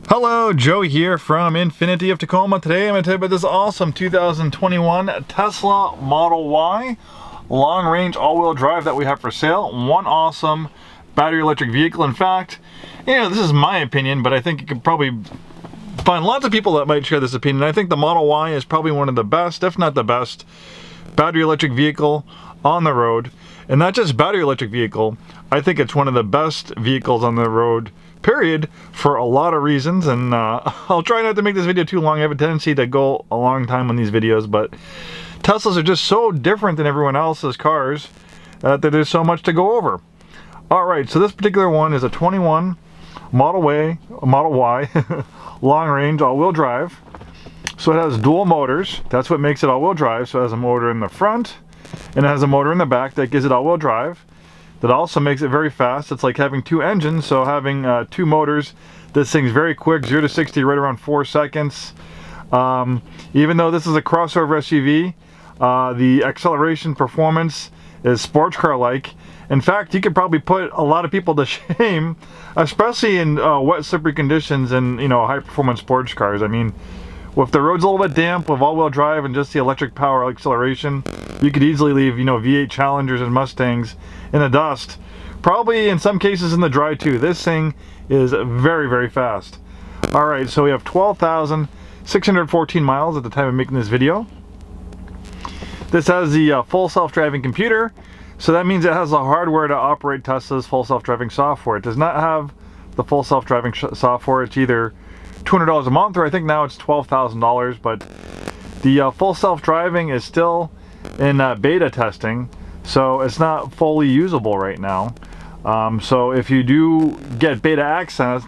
Hello, Joe here from Infiniti of Tacoma. Today I'm going to tell you about this awesome 2021 Tesla Model Y long-range all-wheel drive that we have for sale. One awesome battery electric vehicle. In fact, this is my opinion, but I think you could probably find lots of people that might share this opinion. I think the Model Y is probably one of the best, if not the best, battery electric vehicle on the road. And not just battery electric vehicle, I think it's one of the best vehicles on the road, period, for a lot of reasons. And I'll try not to make this video too long. I have a tendency to go a long time on these videos, but Teslas are just so different than everyone else's cars that there's so much to go over. Alright, so this particular one is a 21 Model Y long range all-wheel drive. So it has dual motors. That's what makes it all-wheel drive. So it has a motor in the front and it has a motor in the back that gives it all-wheel drive. That also makes it very fast. It's like having two engines, so having two motors, this thing's very quick, 0 to 60 right around 4 seconds. Even though this is a crossover SUV, the acceleration performance is sports car-like. In fact, you could probably put a lot of people to shame, especially in wet, slippery conditions and high-performance sports cars. I mean, if the road's a little bit damp with all-wheel drive and just the electric power acceleration, you could easily leave, V8 Challengers and Mustangs in the dust. Probably in some cases in the dry too. This thing is very, very fast. Alright, so we have 12,614 miles at the time of making this video. This has the full self-driving computer, so that means it has the hardware to operate Tesla's full self-driving software. It does not have the full self-driving software. It's either $200 a month, or I think now it's $12,000, but the full self-driving is still in beta testing, so it's not fully usable right now. So if you do get beta access,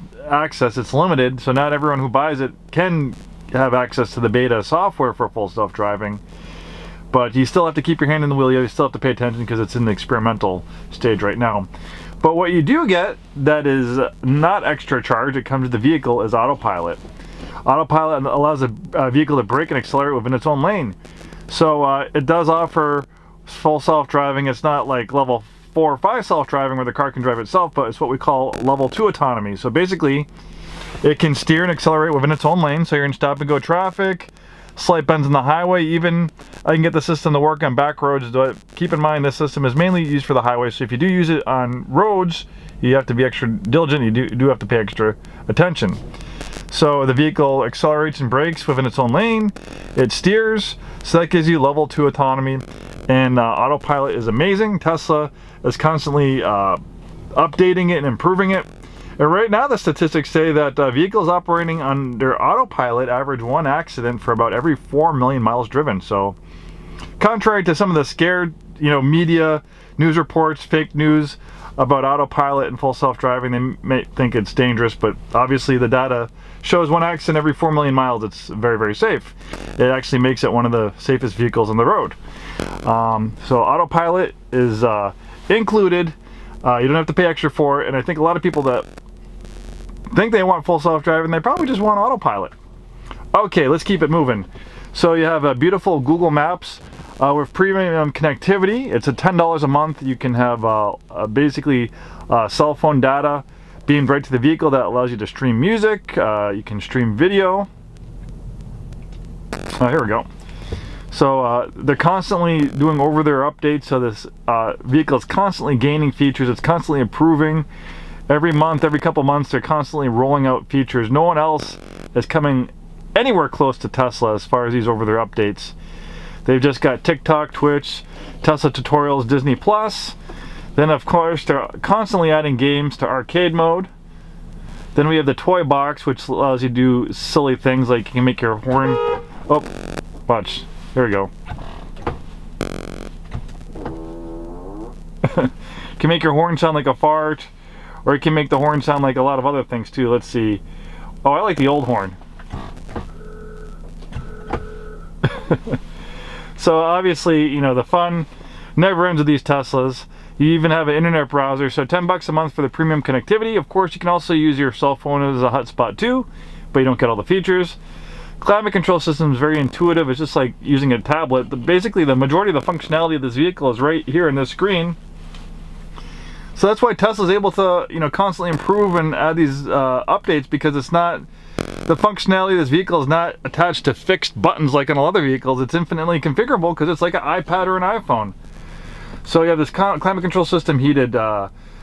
it's limited, so not everyone who buys it can have access to the beta software for full self-driving. But you still have to keep your hand in the wheel. You still have to pay attention because it's in the experimental stage right now. But what you do get that is not extra charge, it comes with the vehicle, is Autopilot. Autopilot allows a vehicle to brake and accelerate within its own lane. So it does offer full self-driving. It's not like level 4 or 5 self-driving where the car can drive itself, but it's what we call level 2 autonomy. So basically, it can steer and accelerate within its own lane, so you're in stop-and-go traffic, slight bends on the highway. Even I can get the system to work on back roads, but keep in mind this system is mainly used for the highway, so if you do use it on roads, you have to be extra diligent. You do have to pay extra attention. So the vehicle accelerates and brakes within its own lane. It steers, so that gives you level 2 autonomy. And Autopilot is amazing. Tesla is constantly updating it and improving it. And right now the statistics say that vehicles operating under Autopilot average 1 accident for about every 4 million miles driven. So contrary to some of the scared media news reports, fake news about Autopilot and full self-driving, they may think it's dangerous, but obviously the data shows 1 accident every 4 million miles. It's very, very safe. It actually makes it one of the safest vehicles on the road. So Autopilot is included. You don't have to pay extra for it, and I think a lot of people that think they want full self-driving, they probably just want Autopilot. Okay, let's keep it moving. So you have a beautiful Google Maps with premium connectivity. It's at $10 a month. You can have basically cell phone data beamed right to the vehicle that allows you to stream music. You can stream video. Here we go. So they're constantly doing over-the-air updates, so this vehicle is constantly gaining features. It's constantly improving. Every month, every couple months, they're constantly rolling out features. No one else is coming anywhere close to Tesla as far as these over-the-air updates. They've just got TikTok, Twitch, Tesla tutorials, Disney Plus. Then, of course, they're constantly adding games to arcade mode. Then we have the toy box, which allows you to do silly things like you can make your horn. Oh, watch. There we go. You can make your horn sound like a fart, or you can make the horn sound like a lot of other things too. Let's see. Oh, I like the old horn. So obviously, the fun never ends with these Teslas. You even have an internet browser, so $10 a month for the premium connectivity. Of course, you can also use your cell phone as a hotspot too, but you don't get all the features. Climate control system is very intuitive. It's just like using a tablet. But basically, the majority of the functionality of this vehicle is right here in this screen. So that's why Tesla's able to, you know, constantly improve and add these updates, because it's not, the functionality of this vehicle is not attached to fixed buttons like on all other vehicles. It's infinitely configurable because it's like an iPad or an iPhone. So you have this climate control system, heated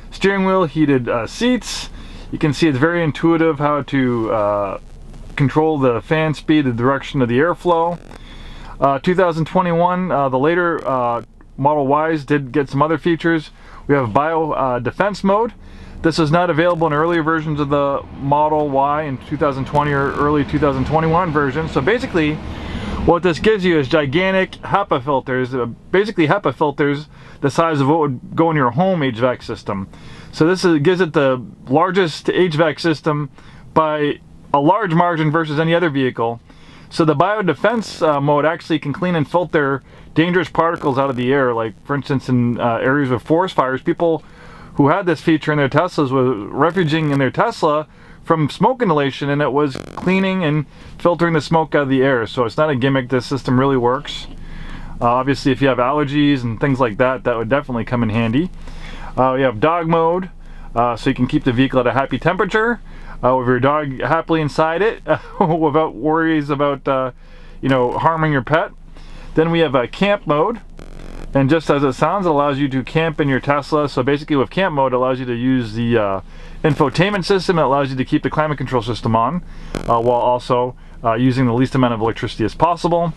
steering wheel, heated seats. You can see it's very intuitive how to control the fan speed, the direction of the airflow. 2021, the later Model Ys did get some other features. We have bio defense mode. This is not available in earlier versions of the Model Y in 2020 or early 2021 version. So basically, what this gives you is gigantic HEPA filters, basically HEPA filters the size of what would go in your home HVAC system. So this gives it the largest HVAC system by a large margin versus any other vehicle. So the biodefense mode actually can clean and filter dangerous particles out of the air. Like, for instance, in areas with forest fires, people who had this feature in their Teslas were refuging in their Tesla from smoke inhalation, and it was cleaning and filtering the smoke out of the air. So it's not a gimmick. This system really works. Obviously, if you have allergies and things like that, that would definitely come in handy. We have dog mode, so you can keep the vehicle at a happy temperature with your dog happily inside it without worries about you know, harming your pet. Then we have camp mode, and just as it sounds, it allows you to camp in your Tesla. So basically with camp mode, it allows you to use the infotainment system. It allows you to keep the climate control system on while also using the least amount of electricity as possible.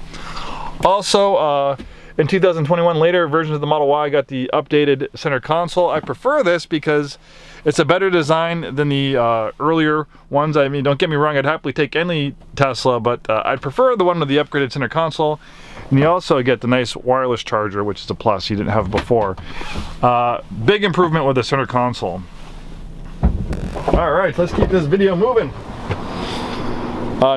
Also, in 2021, later versions of the Model Y got the updated center console. I prefer this because it's a better design than the earlier ones. I mean, don't get me wrong, I'd happily take any Tesla, but I'd prefer the one with the upgraded center console. And you also get the nice wireless charger, which is a plus you didn't have before. Big improvement with the center console. All right, let's keep this video moving.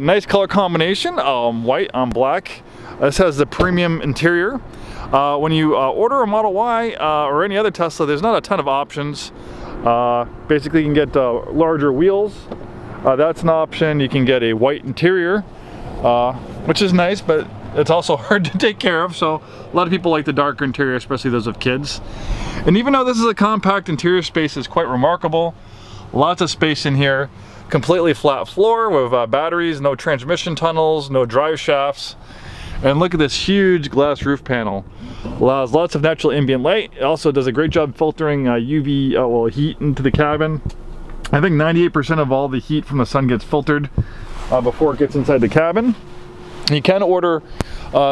Nice color combination, white on black. This has the premium interior. When you order a Model Y or any other Tesla, there's not a ton of options. Basically, you can get larger wheels. That's an option. You can get a white interior, which is nice, but it's also hard to take care of. So a lot of people like the darker interior, especially those with kids. And even though this is a compact interior space, is quite remarkable. Lots of space in here. Completely flat floor with batteries, no transmission tunnels, no drive shafts. And look at this huge glass roof panel. Allows lots of natural ambient light. It also does a great job filtering UV heat into the cabin. I think 98% of all the heat from the sun gets filtered before it gets inside the cabin. You can order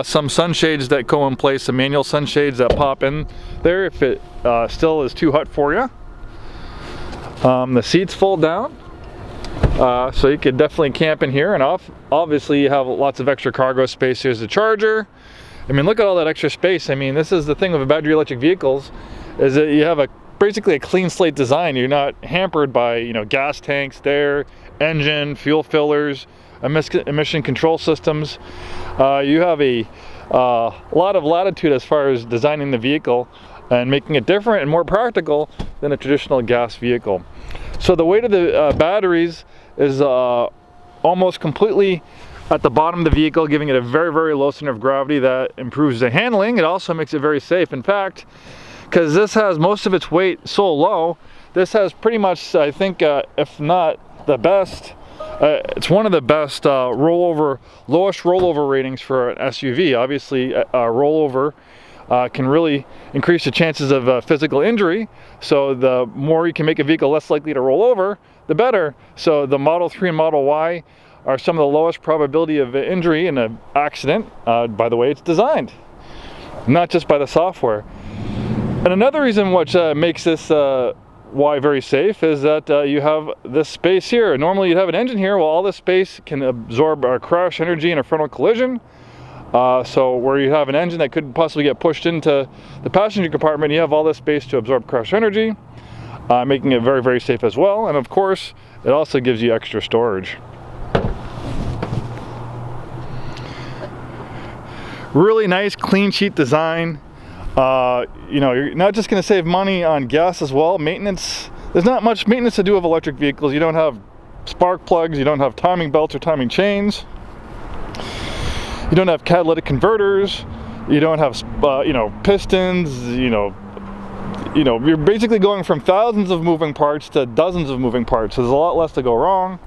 some sunshades that go in place, some manual sunshades that pop in there if it still is too hot for you. The seats fold down. So you could definitely camp in here, and obviously you have lots of extra cargo space. Here's the charger. I mean, look at all that extra space. I mean, this is the thing with battery electric vehicles, is that you have basically a clean slate design. You're not hampered by, you know, gas tanks there, engine, fuel fillers, emission control systems. You have a lot of latitude as far as designing the vehicle and making it different and more practical than a traditional gas vehicle. So the weight of the batteries is almost completely at the bottom of the vehicle, giving it a very, very low center of gravity that improves the handling. It also makes it very safe. In fact, because this has most of its weight so low, this has pretty much, I think, if not the best, it's one of the best lowest rollover ratings for an SUV. Obviously, rollover can really increase the chances of physical injury. So the more you can make a vehicle less likely to roll over, the better. So the Model 3 and Model Y are some of the lowest probability of injury in an accident by the way it's designed, not just by the software. And another reason which makes this Y very safe is that you have this space here. Normally you'd have an engine here. Well, all this space can absorb crash energy in a frontal collision. So where you have an engine that could possibly get pushed into the passenger compartment, you have all this space to absorb crash energy, making it very, very safe as well. And of course, it also gives you extra storage. Really nice clean sheet design. You know, you're not just going to save money on gas as well. Maintenance, there's not much maintenance to do with electric vehicles. You don't have spark plugs, you don't have timing belts or timing chains. You don't have catalytic converters, you don't have, you know, pistons, you know, you know, you're basically going from thousands of moving parts to dozens of moving parts. So there's a lot less to go wrong.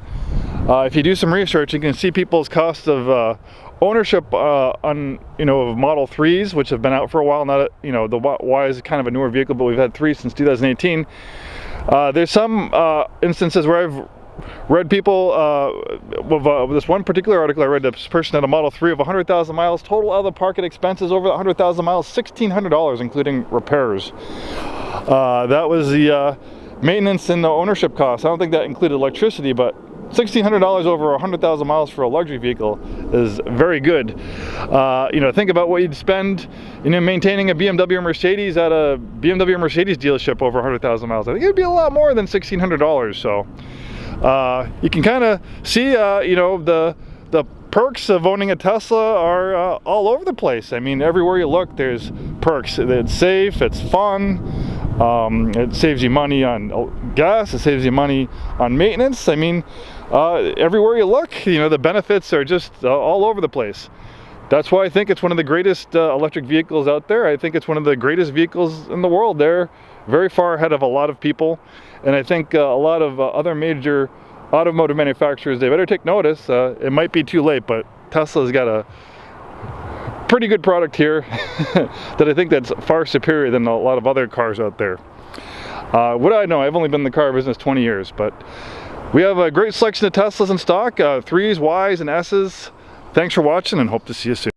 If you do some research, you can see people's cost of ownership on, you know, of Model 3s, which have been out for a while. Not, you know, the Y is kind of a newer vehicle, but we've had 3 since 2018. There's some instances where I've read people, with this one particular article I read, this person had a Model 3 of 100,000 miles, total out-of-the-pocket expenses over 100,000 miles, $1,600, including repairs. That was the maintenance and the ownership costs. I don't think that included electricity, but $1,600 over 100,000 miles for a luxury vehicle is very good. You know, think about what you'd spend, you know, maintaining a BMW or Mercedes at a BMW or Mercedes dealership over 100,000 miles. I think it'd be a lot more than $1,600. So you can kind of see, you know, the perks of owning a Tesla are all over the place. I mean, everywhere you look, there's perks. It's safe, it's fun. It saves you money on gas, it saves you money on maintenance. I mean, everywhere you look, you know, the benefits are just all over the place. That's why I think it's one of the greatest electric vehicles out there. I think it's one of the greatest vehicles in the world. They're very far ahead of a lot of people, and I think a lot of other major automotive manufacturers, they better take notice. It might be too late, but Tesla's got a pretty good product here that I think that's far superior than a lot of other cars out there. What do I know? I've only been in the car business 20 years, but we have a great selection of Teslas in stock, 3s, Ys, and S's. Thanks for watching, and hope to see you soon.